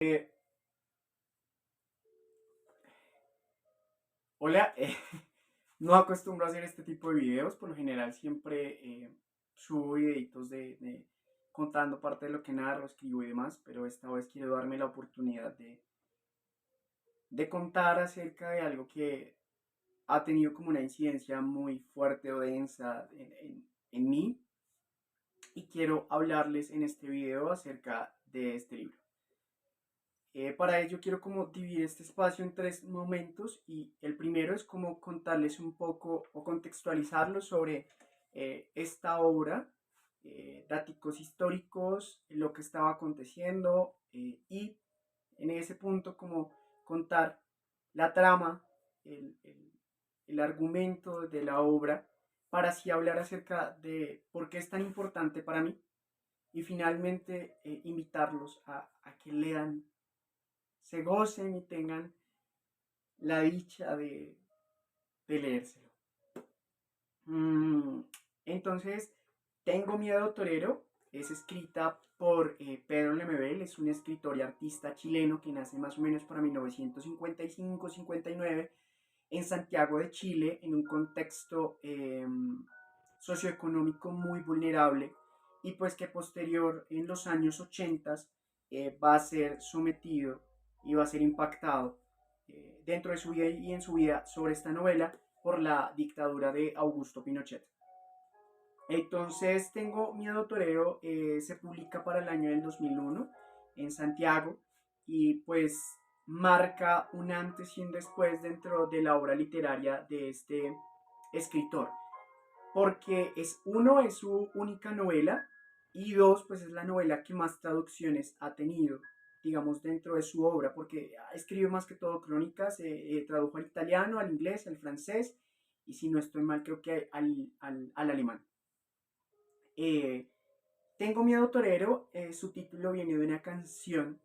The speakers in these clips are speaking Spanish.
Eh, Hola, no acostumbro a hacer este tipo de videos, por lo general siempre subo videitos de contando parte de lo que narro, escribo y demás, pero esta vez quiero darme la oportunidad de contar acerca de algo que ha tenido como una incidencia muy fuerte o densa en mí, y quiero hablarles en este video acerca de este libro. Para ello quiero como dividir este espacio en tres momentos, y el primero es como contarles un poco o contextualizarlos sobre esta obra, daticos históricos, lo que estaba aconteciendo, y en ese punto como contar la trama, el, el- el argumento de la obra, para así hablar acerca de por qué es tan importante para mí, y finalmente invitarlos a que lean, se gocen y tengan la dicha de leérselo. Mm, entonces, Tengo miedo torero es escrita por Pedro Lemebel. Es un escritor y artista chileno que nace más o menos para 1955-59 en Santiago de Chile, en un contexto socioeconómico muy vulnerable, y pues que posterior en los años 80 va a ser sometido y va a ser impactado dentro de su vida y en su vida sobre esta novela por la dictadura de Augusto Pinochet. Entonces, Tengo Miedo Torero se publica para el año del 2001 en Santiago, y pues marca un antes y un después dentro de la obra literaria de este escritor, porque uno, es su única novela, y dos, pues es la novela que más traducciones ha tenido, digamos, dentro de su obra, porque escribe más que todo crónicas. Tradujo al italiano, al inglés, al francés, y si no estoy mal, creo que al alemán. Eh, Tengo Miedo Torero, su título viene de una canción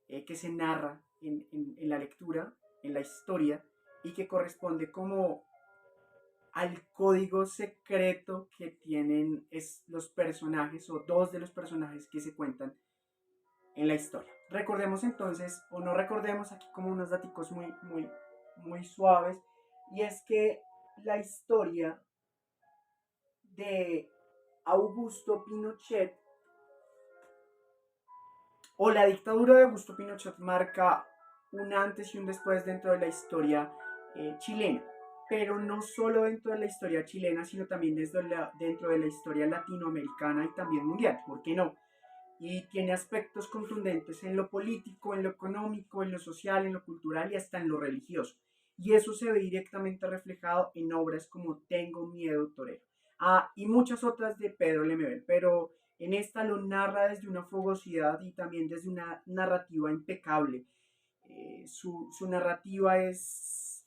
que se narra en la lectura, en la historia, y que corresponde como al código secreto que tienen los personajes, o dos de los personajes que se cuentan en la historia. Recordemos entonces, o no recordemos aquí como unos datos muy suaves, y es que la historia de Augusto Pinochet, o la dictadura de Augusto Pinochet, marca un antes y un después dentro de la historia chilena, pero no solo dentro de la historia chilena, sino también dentro de la historia latinoamericana y también mundial, ¿por qué no? Y tiene aspectos contundentes en lo político, en lo económico, en lo social, en lo cultural y hasta en lo religioso. Y eso se ve directamente reflejado en obras como Tengo Miedo Torero. Y muchas otras de Pedro Lemebel, pero en esta lo narra desde una fogosidad y también desde una narrativa impecable. Su narrativa es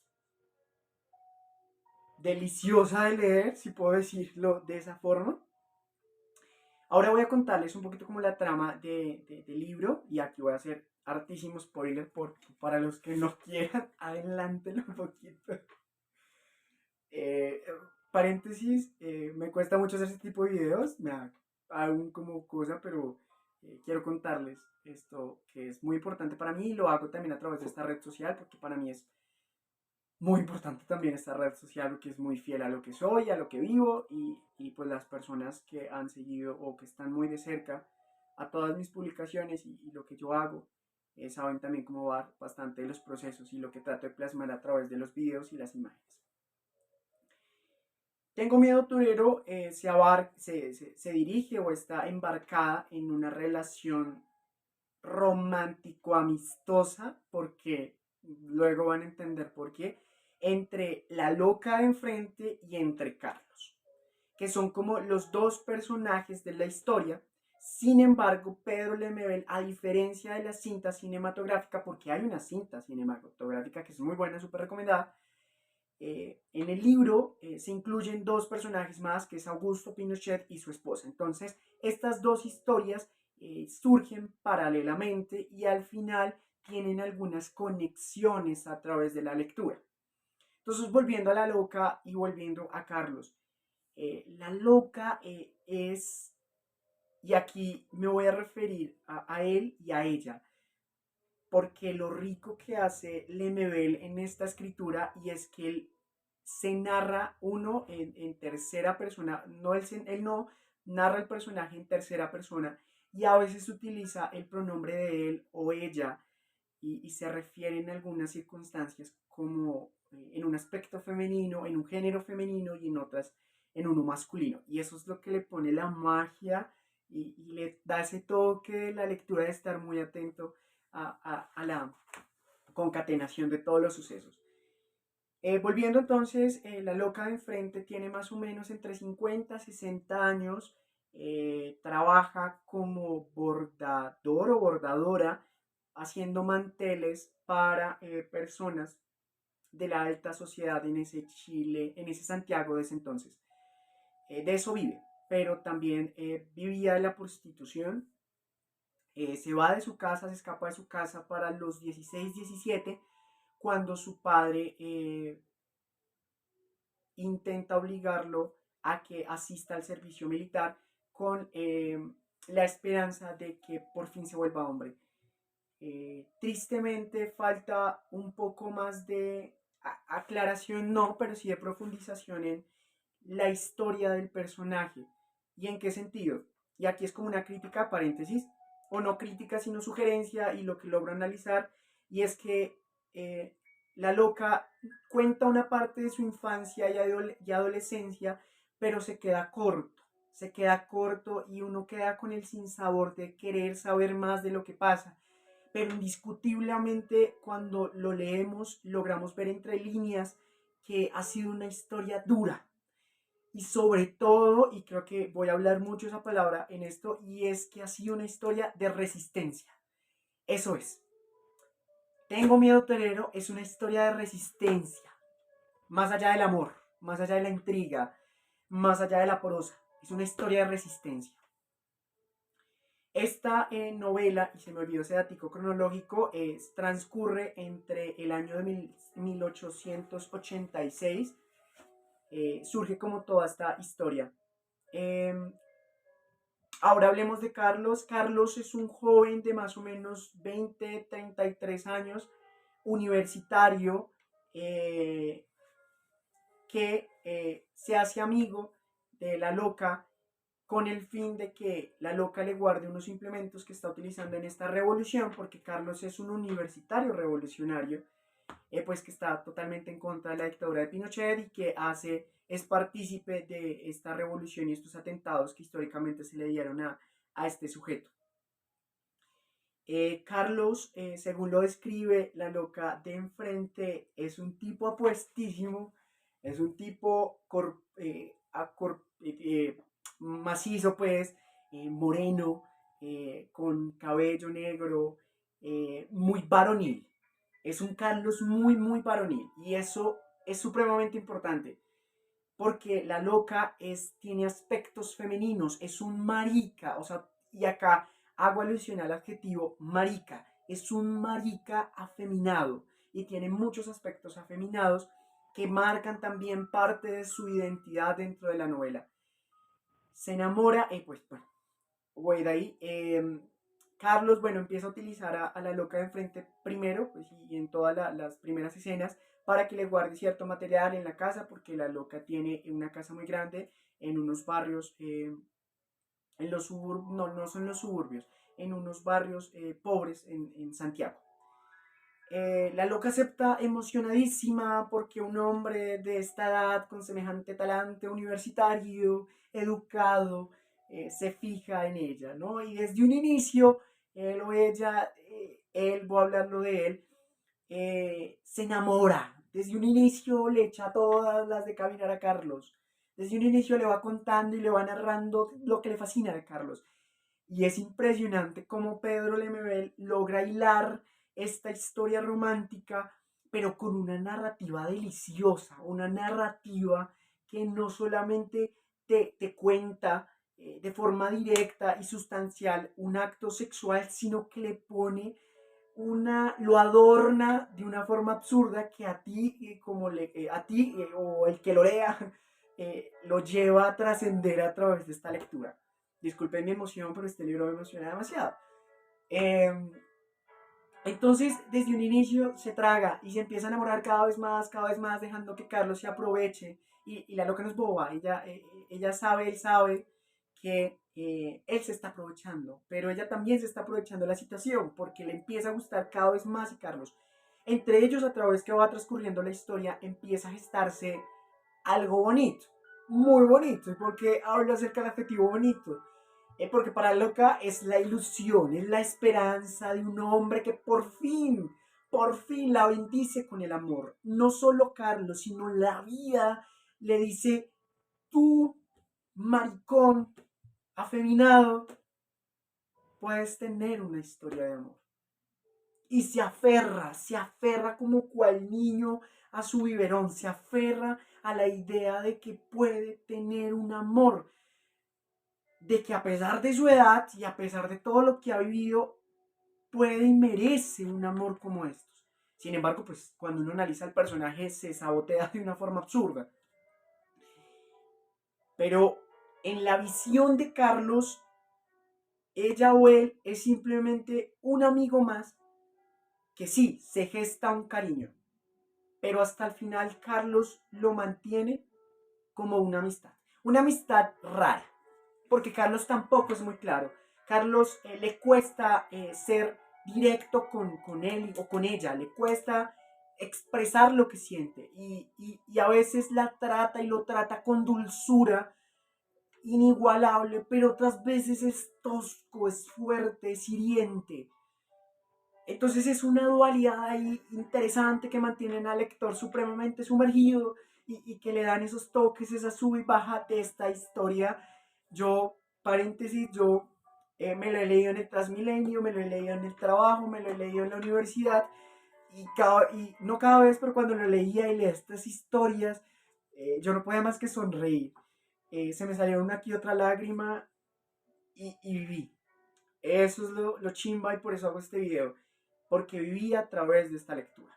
deliciosa de leer, si puedo decirlo de esa forma. Ahora voy a contarles un poquito como la trama del libro, y aquí voy a hacer hartísimo spoiler para los que no quieran, adelántelo un poquito. Eh, Paréntesis, me cuesta mucho hacer este tipo de videos, me da aún como cosa, pero quiero contarles esto que es muy importante para mí, y lo hago también a través de esta red social, porque para mí es muy importante también esta red social, que es muy fiel a lo que soy, a lo que vivo, y pues las personas que han seguido o que están muy de cerca a todas mis publicaciones y lo que yo hago, saben también cómo va bastante de los procesos y lo que trato de plasmar a través de los videos y las imágenes. Tengo Miedo Turero se dirige o está embarcada en una relación romántico-amistosa, porque luego van a entender por qué, entre la loca de enfrente y entre Carlos, que son como los dos personajes de la historia. Sin embargo, Pedro Lemebel, a diferencia de la cinta cinematográfica, porque hay una cinta cinematográfica que es muy buena, súper recomendada, en el libro se incluyen dos personajes más, que es Augusto Pinochet y su esposa. Entonces, estas dos historias surgen paralelamente y al final tienen algunas conexiones a través de la lectura. Entonces, volviendo a la loca y volviendo a Carlos, la loca es, y aquí me voy a referir a él y a ella, porque lo rico que hace Lemebel en esta escritura, y es que él se narra uno en tercera persona, no él no narra el personaje en tercera persona, y a veces utiliza el pronombre de él o ella, y se refiere en algunas circunstancias como en un aspecto femenino, en un género femenino, y en otras en uno masculino. Y eso es lo que le pone la magia, y le da ese toque de la lectura, de estar muy atento a la concatenación de todos los sucesos. Volviendo entonces, la loca de enfrente tiene más o menos entre 50 y 60 años, trabaja como bordador o bordadora, haciendo manteles para personas de la alta sociedad en ese Chile, en ese Santiago de ese entonces. De eso vive, pero también vivía de la prostitución. Se va de su casa, se escapa de su casa para los 16, 17, cuando su padre intenta obligarlo a que asista al servicio militar con la esperanza de que por fin se vuelva hombre. Tristemente falta un poco más de aclaración, no, pero sí de profundización en la historia del personaje. ¿Y en qué sentido? Y aquí es como una crítica, paréntesis, o no crítica, sino sugerencia, y lo que logro analizar, y es que eh, la loca cuenta una parte de su infancia y adolescencia, pero se queda corto, y uno queda con el sinsabor de querer saber más de lo que pasa. Pero indiscutiblemente cuando lo leemos logramos ver entre líneas que ha sido una historia dura, y sobre todo, y creo que voy a hablar mucho esa palabra en esto, y es que ha sido una historia de resistencia. Eso es. Tengo miedo torero es una historia de resistencia, más allá del amor, más allá de la intriga, más allá de la prosa. Es una historia de resistencia. Esta novela, y se me olvidó ese datico cronológico, transcurre entre el año de 1886. Surge como toda esta historia. Eh, Ahora hablemos de Carlos. Carlos es un joven de más o menos 20, 33 años, universitario, que se hace amigo de la loca, con el fin de que la loca le guarde unos implementos que está utilizando en esta revolución, porque Carlos es un universitario revolucionario, pues que está totalmente en contra de la dictadura de Pinochet, y que es partícipe de esta revolución y estos atentados que históricamente se le dieron a este sujeto. Carlos, según lo describe la loca de enfrente, es un tipo apuestísimo, es un tipo macizo, pues, moreno, con cabello negro, muy varonil. Es un Carlos muy, muy varonil, y eso es supremamente importante, porque la loca tiene aspectos femeninos, es un marica, o sea, y acá hago alusión al adjetivo marica, es un marica afeminado, y tiene muchos aspectos afeminados que marcan también parte de su identidad dentro de la novela. Se enamora, pues bueno, güey, de ahí, Carlos, bueno, empieza a utilizar a la loca de enfrente primero, pues, y en todas las primeras escenas, para que le guarde cierto material en la casa, porque la loca tiene una casa muy grande en unos barrios, en los suburbios, no, no son los suburbios, en unos barrios pobres en Santiago. La loca acepta emocionadísima, porque un hombre de esta edad, con semejante talante universitario, educado, se fija en ella, ¿no? Y desde un inicio, él o ella, voy a hablarlo de él, se enamora. Desde un inicio le echa todas las de caminar a Carlos. Desde un inicio le va contando y le va narrando lo que le fascina de Carlos. Y es impresionante cómo Pedro Lemebel logra hilar esta historia romántica, pero con una narrativa deliciosa, una narrativa que no solamente te cuenta de forma directa y sustancial un acto sexual, sino que le pone lo adorna de una forma absurda, que a ti, o el que lo lea, lo lleva a trascender a través de esta lectura. Disculpen mi emoción, pero este libro me emociona demasiado. Eh, Entonces, desde un inicio se traga y se empieza a enamorar cada vez más, dejando que Carlos se aproveche. Y la loca no es boba, ella sabe, él sabe que él se está aprovechando, pero ella también se está aprovechando de la situación porque le empieza a gustar cada vez más y Carlos. Entre ellos, a través que va transcurriendo la historia, empieza a gestarse algo bonito, muy bonito, porque hablo acerca del adjetivo bonito. Porque para Loca es la ilusión, es la esperanza de un hombre que por fin la bendice con el amor. No solo Carlos, sino la vida le dice, tú, maricón, afeminado, puedes tener una historia de amor. Y se aferra como cual niño a su biberón, se aferra a la idea de que puede tener un amor, de que a pesar de su edad y a pesar de todo lo que ha vivido, puede y merece un amor como estos. Sin embargo, pues cuando uno analiza el personaje se sabotea de una forma absurda. Pero en la visión de Carlos, ella o él es simplemente un amigo más que sí, se gesta un cariño, pero hasta el final Carlos lo mantiene como una amistad. Una amistad rara, porque Carlos tampoco es muy claro. Carlos le cuesta ser directo con él o con ella, le cuesta expresar lo que siente y a veces la trata y lo trata con dulzura inigualable, pero otras veces es tosco, es fuerte, es hiriente. Entonces es una dualidad ahí interesante que mantienen al lector supremamente sumergido y que le dan esos toques, esa sub y baja de esta historia. Yo, paréntesis, yo me lo he leído en el Transmilenio, me lo he leído en el trabajo, me lo he leído en la universidad y no cada vez, pero cuando lo leía y leía estas historias, yo no podía más que sonreír. Se me salió una que otra lágrima y viví. Eso es lo chimba y por eso hago este video, porque viví a través de esta lectura.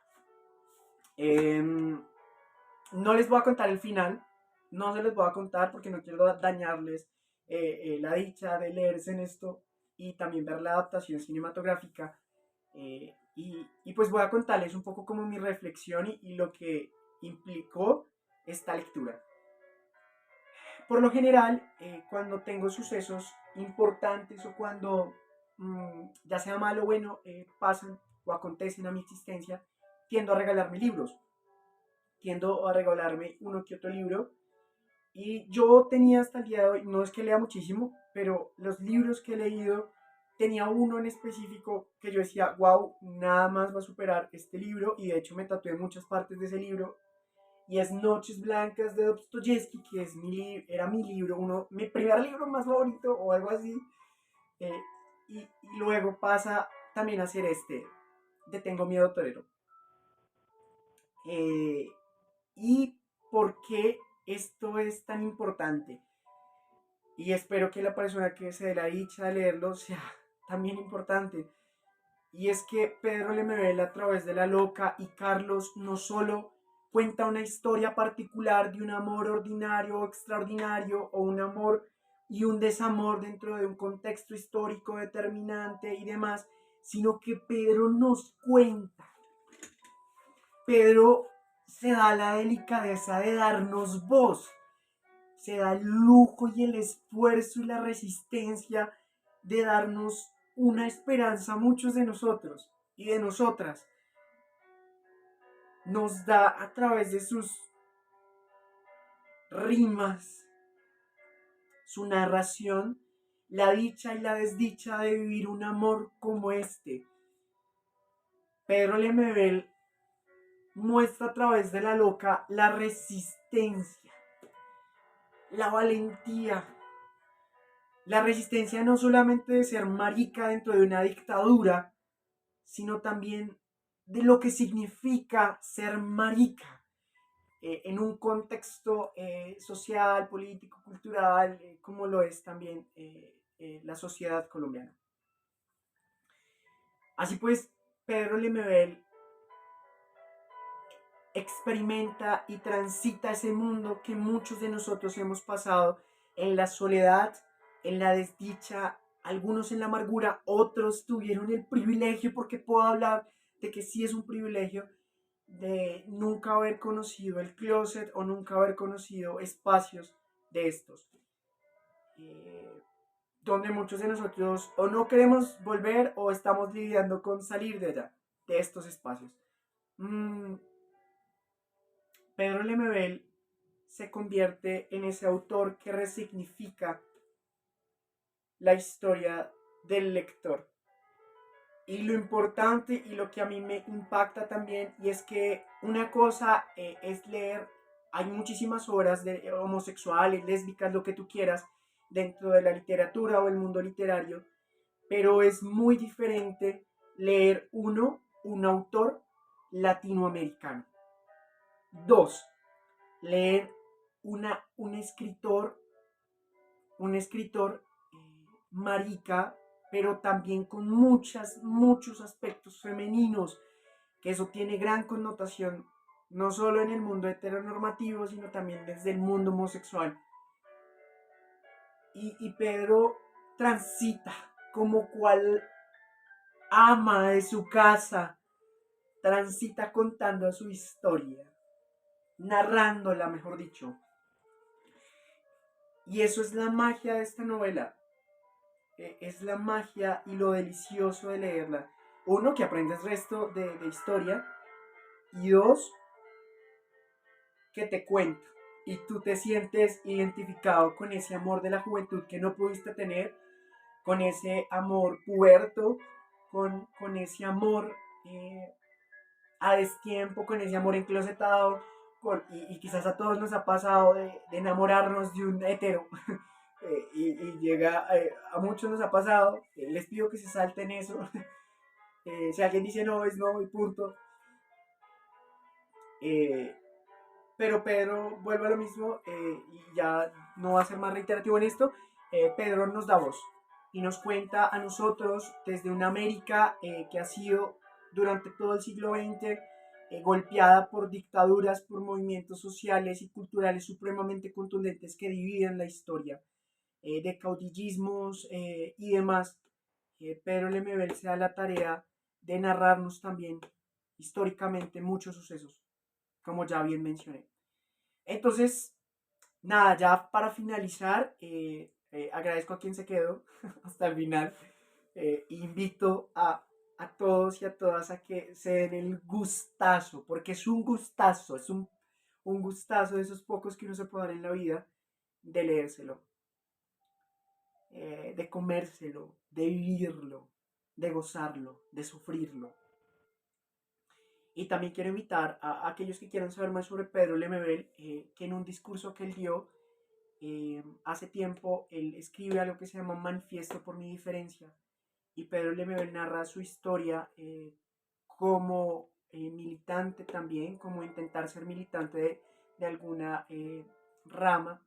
No les voy a contar el final, no se les voy a contar porque no quiero dañarles la dicha de leerse en esto y también ver la adaptación cinematográfica. Y pues voy a contarles un poco como mi reflexión y lo que implicó esta lectura. Por lo general, cuando tengo sucesos importantes o cuando, ya sea malo o bueno, pasan o acontecen a mi existencia, tiendo a regalarme libros, tiendo a regalarme uno que otro libro. Y yo tenía hasta el día de hoy, no es que lea muchísimo, pero los libros que he leído, tenía uno en específico que yo decía, wow, nada más va a superar este libro. Y de hecho me tatué muchas partes de ese libro y es Noches Blancas de Dostoyevsky, que es era mi libro, mi primer libro más favorito o algo así. Eh, y luego pasa también a ser este, de Tengo Miedo Torero. Eh, ¿Y por qué esto es tan importante? Y espero que la persona que se dé la dicha de leerlo sea también importante. Y es que Pedro Lemebel a través de La Loca y Carlos no solo cuenta una historia particular de un amor ordinario o extraordinario o un amor y un desamor dentro de un contexto histórico determinante y demás, sino que Pedro nos cuenta. Pedro se da la delicadeza de darnos voz, se da el lujo y el esfuerzo y la resistencia de darnos una esperanza a muchos de nosotros y de nosotras. Nos da a través de sus rimas, su narración, la dicha y la desdicha de vivir un amor como este. Pedro Lemebel muestra a través de La Loca la resistencia, la valentía, la resistencia no solamente de ser marica dentro de una dictadura, sino también de lo que significa ser marica en un contexto social, político, cultural, como lo es también la sociedad colombiana. Así pues, Pedro Lemebel experimenta y transita ese mundo que muchos de nosotros hemos pasado en la soledad, en la desdicha, algunos en la amargura, otros tuvieron el privilegio, porque puedo hablar de que sí es un privilegio, de nunca haber conocido el closet o nunca haber conocido espacios de estos, eh, donde muchos de nosotros o no queremos volver o estamos lidiando con salir de allá, de estos espacios. Mm, Pedro Lemebel se convierte en ese autor que resignifica la historia del lector. Y lo importante y lo que a mí me impacta también, y es que una cosa es leer, hay muchísimas obras de homosexuales, lésbicas, lo que tú quieras, dentro de la literatura o el mundo literario, pero es muy diferente leer un autor latinoamericano. Dos, leer un escritor marica, pero también con muchos aspectos femeninos, que eso tiene gran connotación, no solo en el mundo heteronormativo, sino también desde el mundo homosexual. Y Pedro transita como cual ama de su casa, transita contando su historia, narrándola, mejor dicho. Y eso es la magia de esta novela. Es la magia y lo delicioso de leerla. Uno, que aprendes resto de historia. Y dos, que te cuenta. Y tú te sientes identificado con ese amor de la juventud que no pudiste tener, con ese amor puberto, con ese amor a destiempo, con ese amor enclosetado. Y quizás a todos nos ha pasado de enamorarnos de un hetero. Y llega, a muchos nos ha pasado, les pido que se salten eso. Si alguien dice no, es no y punto. Eh, pero Pedro vuelve a lo mismo, y ya no va a ser más reiterativo en esto. Pedro nos da voz y nos cuenta a nosotros desde una América que ha sido durante todo el siglo XX golpeada por dictaduras, por movimientos sociales y culturales supremamente contundentes que dividen la historia, de caudillismos y demás. Pedro Lemebel se da la tarea de narrarnos también históricamente muchos sucesos, como ya bien mencioné. Entonces, nada, ya para finalizar, agradezco a quien se quedó hasta el final. Invito a todos y a todas a que se den el gustazo, porque es un gustazo, es un gustazo de esos pocos que uno se puede dar en la vida, de leérselo, de comérselo, de vivirlo, de gozarlo, de sufrirlo. Y también quiero invitar a aquellos que quieran saber más sobre Pedro Lemebel, que en un discurso que él dio hace tiempo, él escribe algo que se llama Manifiesto por mi diferencia. Y Pedro Lemebel narra su historia como militante también, como intentar ser militante de alguna rama.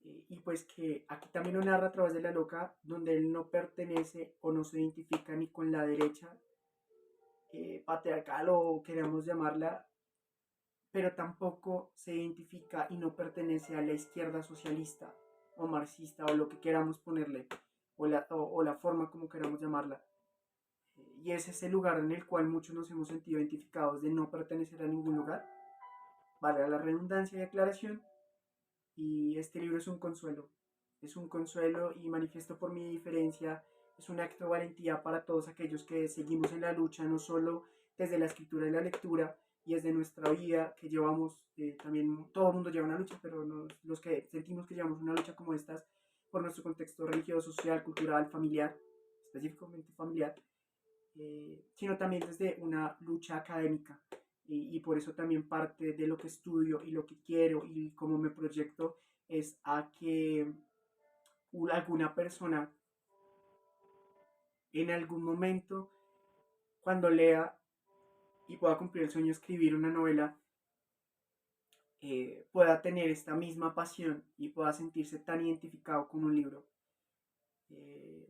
Y pues que aquí también lo narra a través de La Loca, donde él no pertenece o no se identifica ni con la derecha patriarcal o queramos llamarla, pero tampoco se identifica y no pertenece a la izquierda socialista o marxista o lo que queramos ponerle, o la forma como queramos llamarla. Y es ese lugar en el cual muchos nos hemos sentido identificados de no pertenecer a ningún lugar, vale la redundancia y aclaración. Y este libro es un consuelo y manifiesto por mi diferencia, es un acto de valentía para todos aquellos que seguimos en la lucha, no solo desde la escritura y la lectura, y desde nuestra vida que llevamos, también todo el mundo lleva una lucha, pero los que sentimos que llevamos una lucha como estas, por nuestro contexto religioso, social, cultural, familiar, específicamente familiar, sino también desde una lucha académica. Y por eso también parte de lo que estudio y lo que quiero y cómo me proyecto es a que alguna persona en algún momento, cuando lea y pueda cumplir el sueño de escribir una novela, pueda tener esta misma pasión y pueda sentirse tan identificado con un libro.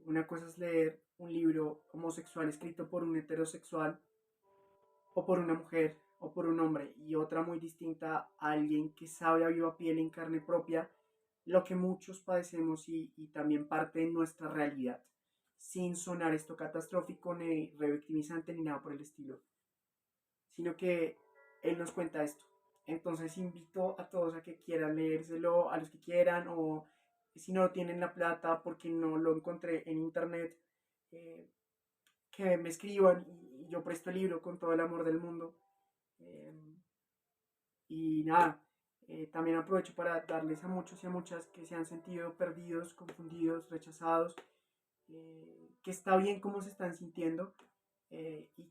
Una cosa es leer un libro homosexual escrito por un heterosexual o por una mujer o por un hombre, y otra muy distinta a alguien que sabe a viva piel en carne propia lo que muchos padecemos y también parte de nuestra realidad. sin sonar esto catastrófico ni revictimizante ni nada por el estilo, sino que él nos cuenta esto. Entonces invito a todos a que quieran leérselo, a los que quieran, o si no tienen la plata porque no lo encontré en internet, eh, que me escriban y yo presto el libro con todo el amor del mundo. Eh, y nada, también aprovecho para darles a muchos y a muchas que se han sentido perdidos, confundidos, rechazados, que está bien cómo se están sintiendo, y